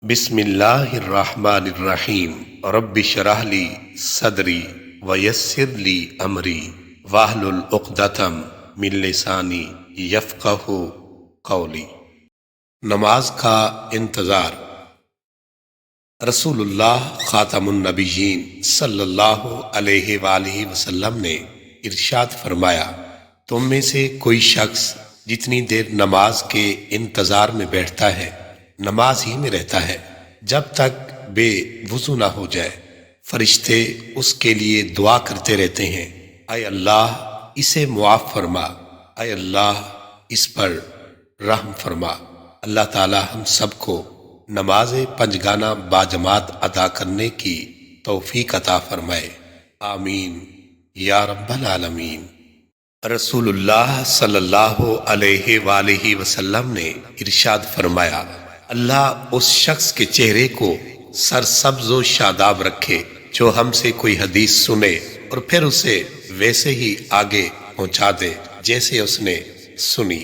بسم اللہ الرحمن الرحیم رب اشرح لی صدری ویسر لی امری واحلل عقدۃ من لسانی یفقہوا قولی۔ نماز کا انتظار۔ رسول اللہ خاتم النبیین صلی اللہ علیہ وآلہ وسلم نے ارشاد فرمایا، تم میں سے کوئی شخص جتنی دیر نماز کے انتظار میں بیٹھتا ہے نماز ہی میں رہتا ہے جب تک بے وضو نہ ہو جائے، فرشتے اس کے لیے دعا کرتے رہتے ہیں، اے اللہ اسے معاف فرما، اے اللہ اس پر رحم فرما۔ اللہ تعالی ہم سب کو نماز پنجگانہ باجماعت ادا کرنے کی توفیق عطا فرمائے، آمین یا رب العالمین۔ رسول اللہ صلی اللہ علیہ وآلہ وسلم نے ارشاد فرمایا، اللہ اس شخص کے چہرے کو سرسبز و شاداب رکھے جو ہم سے کوئی حدیث سنے اور پھر اسے ویسے ہی آگے پہنچا دے جیسے اس نے سنی۔